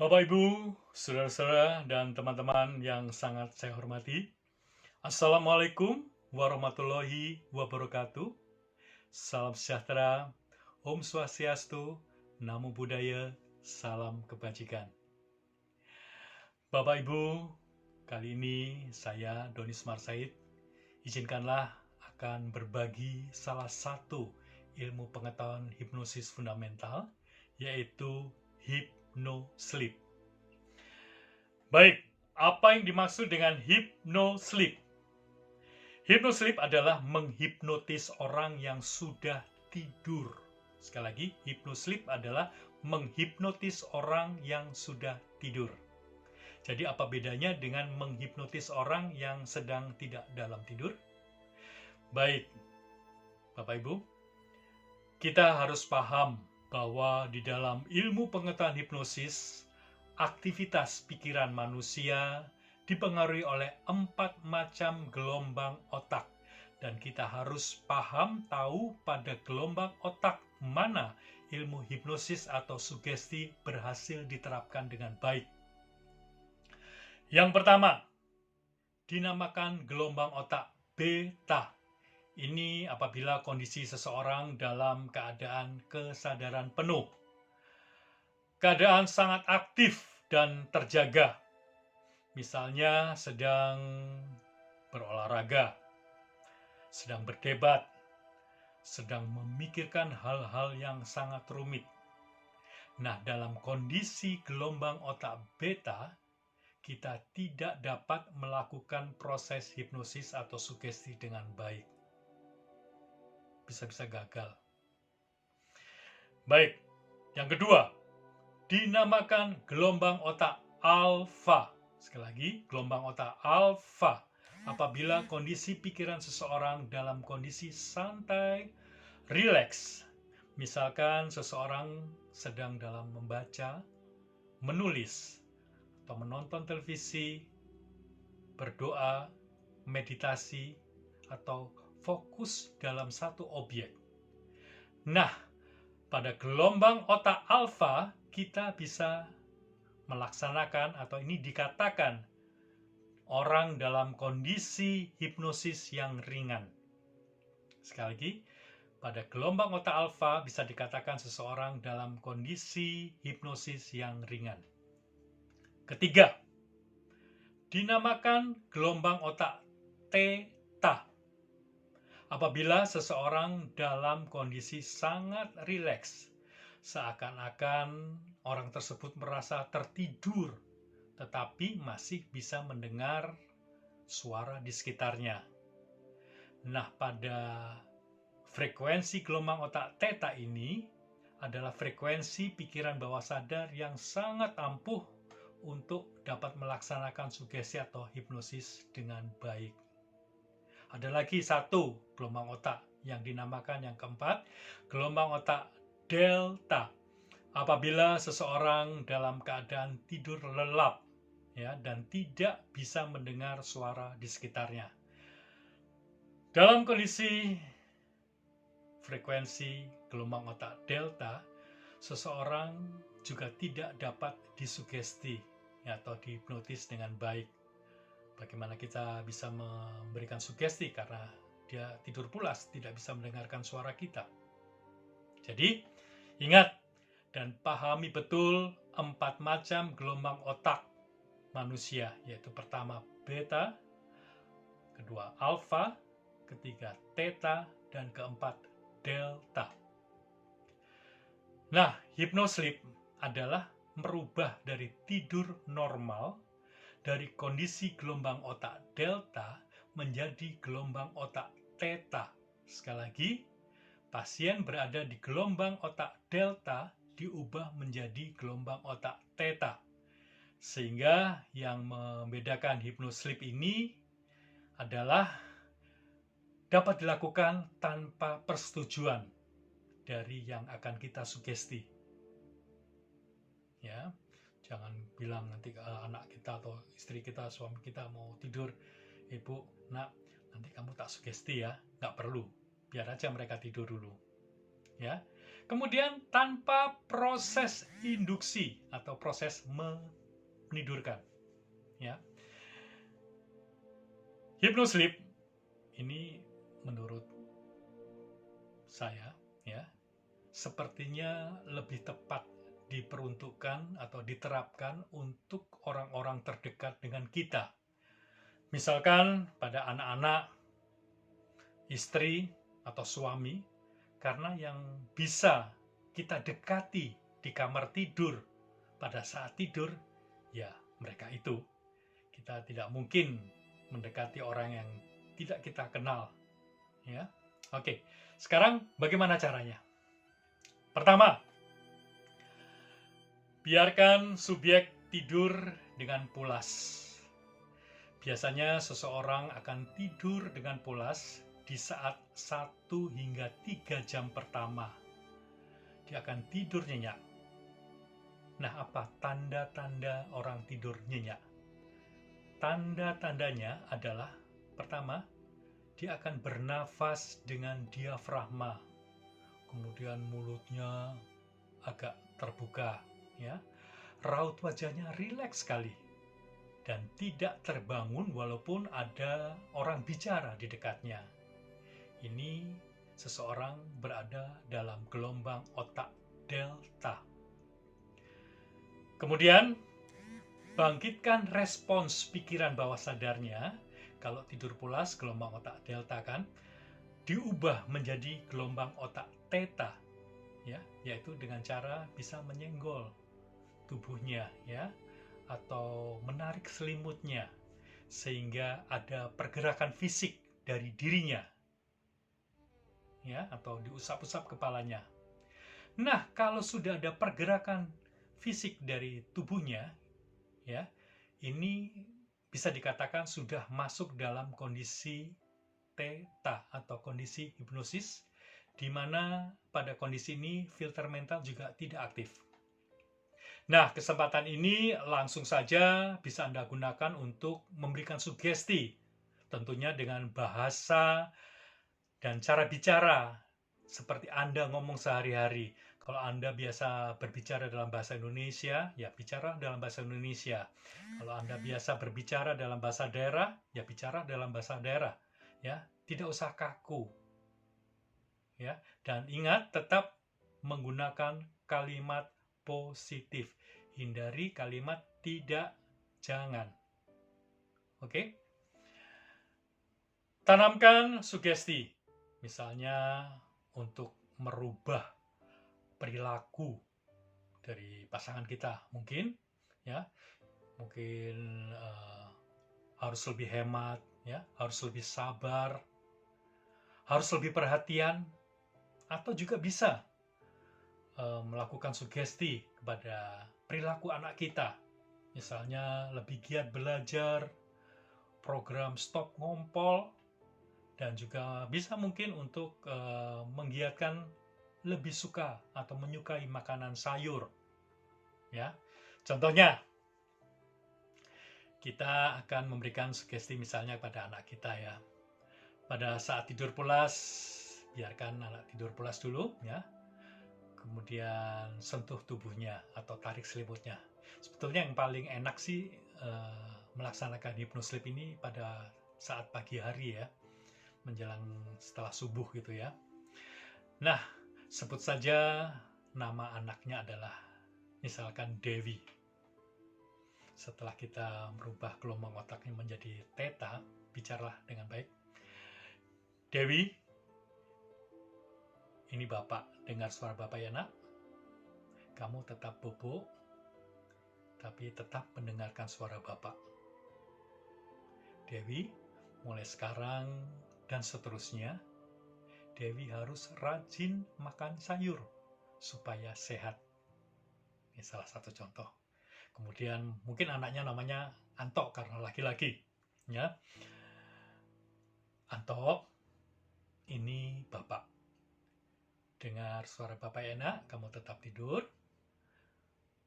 Bapak, Ibu, saudara-saudara, dan teman-teman yang sangat saya hormati. Assalamualaikum warahmatullahi wabarakatuh. Salam sejahtera, Om Swastiastu, Namo Buddhaya, salam kebajikan. Bapak, Ibu, kali ini saya, Doni Smarsaid, izinkanlah akan berbagi salah satu ilmu pengetahuan hipnosis fundamental, yaitu hypnosleep. Baik, apa yang dimaksud dengan hypnosleep? Hypnosleep adalah menghipnotis orang yang sudah tidur. Sekali lagi, hypnosleep adalah menghipnotis orang yang sudah tidur. Jadi apa bedanya dengan menghipnotis orang yang sedang tidak dalam tidur? Baik, Bapak Ibu, kita harus paham bahwa di dalam ilmu pengetahuan hipnosis, aktivitas pikiran manusia dipengaruhi oleh 4 macam gelombang otak. Dan kita harus paham tahu pada gelombang otak mana ilmu hipnosis atau sugesti berhasil diterapkan dengan baik. Yang pertama, dinamakan gelombang otak beta. Ini apabila kondisi seseorang dalam keadaan kesadaran penuh. Keadaan sangat aktif dan terjaga. Misalnya sedang berolahraga, sedang berdebat, sedang memikirkan hal-hal yang sangat rumit. Nah, dalam kondisi gelombang otak beta, kita tidak dapat melakukan proses hipnosis atau sugesti dengan baik. Bisa-bisa gagal. Baik, yang kedua, dinamakan gelombang otak alfa. Sekali lagi, gelombang otak alfa apabila kondisi pikiran seseorang dalam kondisi santai, rileks. Misalkan seseorang sedang dalam membaca, menulis, atau menonton televisi, berdoa, meditasi, atau fokus dalam satu objek. Nah, pada gelombang otak alfa, kita bisa melaksanakan atau ini dikatakan orang dalam kondisi hipnosis yang ringan. Sekali lagi, pada gelombang otak alfa bisa dikatakan seseorang dalam kondisi hipnosis yang ringan. Ketiga, dinamakan gelombang otak theta. Apabila seseorang dalam kondisi sangat rileks, seakan-akan orang tersebut merasa tertidur, tetapi masih bisa mendengar suara di sekitarnya. Nah, pada frekuensi gelombang otak theta ini adalah frekuensi pikiran bawah sadar yang sangat ampuh untuk dapat melaksanakan sugesti atau hipnosis dengan baik. Ada lagi satu gelombang otak yang dinamakan yang keempat, gelombang otak delta. Apabila seseorang dalam keadaan tidur lelap, ya, dan tidak bisa mendengar suara di sekitarnya. Dalam kondisi frekuensi gelombang otak delta, seseorang juga tidak dapat disugesti, ya, atau dihipnotis dengan baik. Bagaimana kita bisa memberikan sugesti karena dia tidur pulas, tidak bisa mendengarkan suara kita. Jadi, ingat dan pahami betul 4 macam gelombang otak manusia, yaitu pertama beta, kedua alfa, ketiga theta, dan keempat delta. Nah, hypnosleep adalah merubah dari tidur normal dari kondisi gelombang otak delta menjadi gelombang otak theta. Sekali lagi, pasien berada di gelombang otak delta diubah menjadi gelombang otak theta. Sehingga yang membedakan hypnosleep ini adalah dapat dilakukan tanpa persetujuan dari yang akan kita sugesti. Ya, jangan bilang nanti anak kita atau istri kita, suami kita mau tidur, ibu, nak, nanti kamu tak sugesti ya. Nggak perlu, biar aja mereka tidur dulu. Ya, Kemudian tanpa proses induksi atau proses menidurkan, ya. Hypnosleep ini menurut saya, ya, sepertinya lebih tepat diperuntukkan atau diterapkan untuk orang-orang terdekat dengan kita. Misalkan pada anak-anak, istri, atau suami, karena yang bisa kita dekati di kamar tidur pada saat tidur, ya mereka itu. Kita tidak mungkin mendekati orang yang tidak kita kenal. Ya, oke. Sekarang bagaimana caranya? Pertama, biarkan subjek tidur dengan pulas. Biasanya seseorang akan tidur dengan pulas di saat 1 hingga 3 jam pertama. Dia akan tidur nyenyak. Nah, apa tanda-tanda orang tidur nyenyak? Tanda-tandanya adalah, pertama, dia akan bernafas dengan diafragma. Kemudian mulutnya agak terbuka, ya. Raut wajahnya rileks sekali dan tidak terbangun walaupun ada orang bicara di dekatnya. Ini seseorang berada dalam gelombang otak delta. Kemudian, bangkitkan respons pikiran bawah sadarnya. Kalau tidur pulas, gelombang otak delta kan, diubah menjadi gelombang otak theta, ya, yaitu dengan cara bisa menyenggol tubuhnya, ya, atau menarik selimutnya sehingga ada pergerakan fisik dari dirinya, ya, atau diusap-usap kepalanya. Nah, kalau sudah ada pergerakan fisik dari tubuhnya, ya, ini bisa dikatakan sudah masuk dalam kondisi theta atau kondisi hipnosis, di mana pada kondisi ini filter mental juga tidak aktif. Nah, kesempatan ini langsung saja bisa Anda gunakan untuk memberikan sugesti, tentunya dengan bahasa dan cara bicara seperti Anda ngomong sehari-hari. Kalau Anda biasa berbicara dalam bahasa Indonesia, ya bicara dalam bahasa Indonesia. Kalau Anda biasa berbicara dalam bahasa daerah, ya bicara dalam bahasa daerah. Ya, tidak usah kaku. Ya, dan ingat tetap menggunakan kalimat positif. Hindari kalimat tidak, jangan. Oke? Tanamkan sugesti. Misalnya untuk merubah perilaku dari pasangan kita, mungkin ya, mungkin harus lebih hemat, ya, harus lebih sabar, harus lebih perhatian, atau juga bisa melakukan sugesti kepada perilaku anak kita, misalnya lebih giat belajar, program stop ngompol, dan juga bisa mungkin untuk menggiatkan lebih suka atau menyukai makanan sayur, ya. Contohnya, kita akan memberikan sugesti misalnya pada anak kita, ya. Pada saat tidur pulas, biarkan anak tidur pulas dulu, ya. Kemudian sentuh tubuhnya atau tarik selimutnya. Sebetulnya yang paling enak sih melaksanakan hypnosleep ini pada saat pagi hari, ya, menjelang setelah subuh gitu, ya. Nah, sebut saja nama anaknya adalah misalkan Dewi. Setelah kita merubah gelombang otaknya menjadi theta, bicaralah dengan baik. Dewi, ini Bapak, dengar suara Bapak ya nak. Kamu tetap bobo, tapi tetap mendengarkan suara Bapak. Dewi, mulai sekarang dan seterusnya, Dewi harus rajin makan sayur supaya sehat. Ini salah satu contoh. Kemudian mungkin anaknya namanya Anto karena laki-laki, ya. Anto, ini Bapak. Dengar suara Bapak enak, kamu tetap tidur.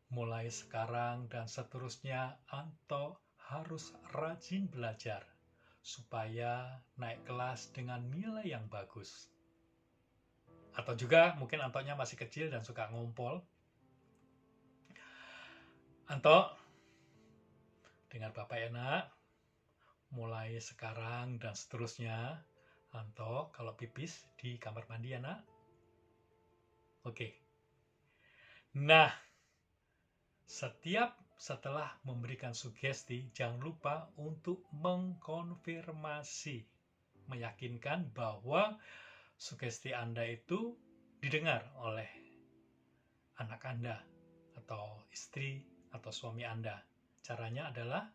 Mulai sekarang dan seterusnya, Anto harus rajin belajar supaya naik kelas dengan nilai yang bagus. Atau juga mungkin Antonya masih kecil dan suka ngompol. Anto, dengar Bapak enak, mulai sekarang dan seterusnya, Anto kalau pipis di kamar mandi ya nak. Oke. Nah, setelah memberikan sugesti, jangan lupa untuk mengkonfirmasi, meyakinkan bahwa sugesti Anda itu didengar oleh anak Anda atau istri atau suami Anda. Caranya adalah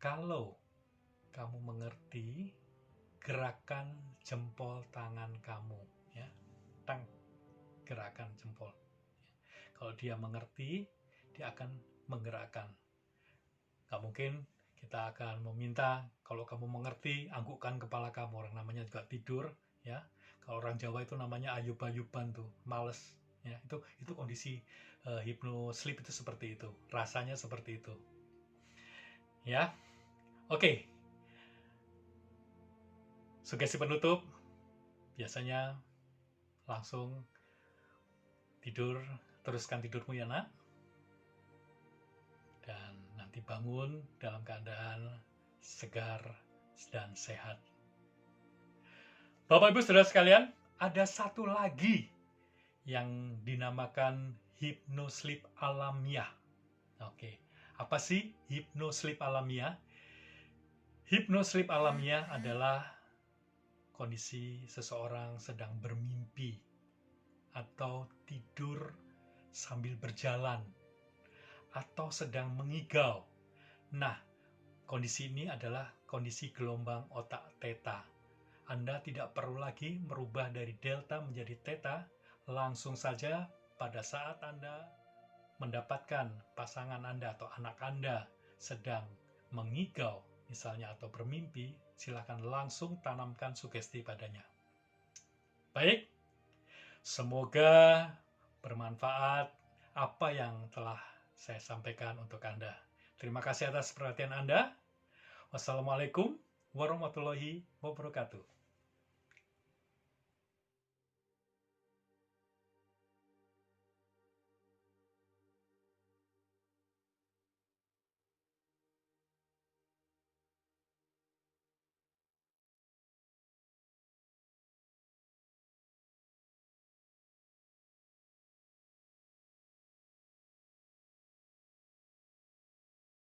kalau kamu mengerti gerakan jempol tangan kamu, ya, gerakan jempol. Kalau dia mengerti, dia akan menggerakkan. Gak mungkin kita akan meminta, kalau kamu mengerti, anggukkan kepala kamu. Orang namanya juga tidur, ya. Kalau orang Jawa itu namanya ayub-ayuban tuh, males. Ya, itu kondisi hypno-sleep itu seperti itu. Rasanya seperti itu. Ya. Oke. Sugesti penutup biasanya langsung tidur, teruskan tidurmu ya nak. Dan nanti bangun dalam keadaan segar dan sehat. Bapak Ibu Saudara sekalian, ada satu lagi yang dinamakan hypno-sleep alamiah. Oke, apa sih hypno-sleep alamiah? Hypno-sleep alamiah adalah kondisi seseorang sedang bermimpi atau tidur sambil berjalan atau sedang mengigau. Nah, kondisi ini adalah kondisi gelombang otak theta. Anda tidak perlu lagi merubah dari delta menjadi theta, langsung saja pada saat Anda mendapatkan pasangan Anda atau anak Anda sedang mengigau misalnya atau bermimpi, silakan langsung tanamkan sugesti padanya. Baik, semoga bermanfaat apa yang telah saya sampaikan untuk Anda. Terima kasih atas perhatian Anda. Wassalamualaikum warahmatullahi wabarakatuh.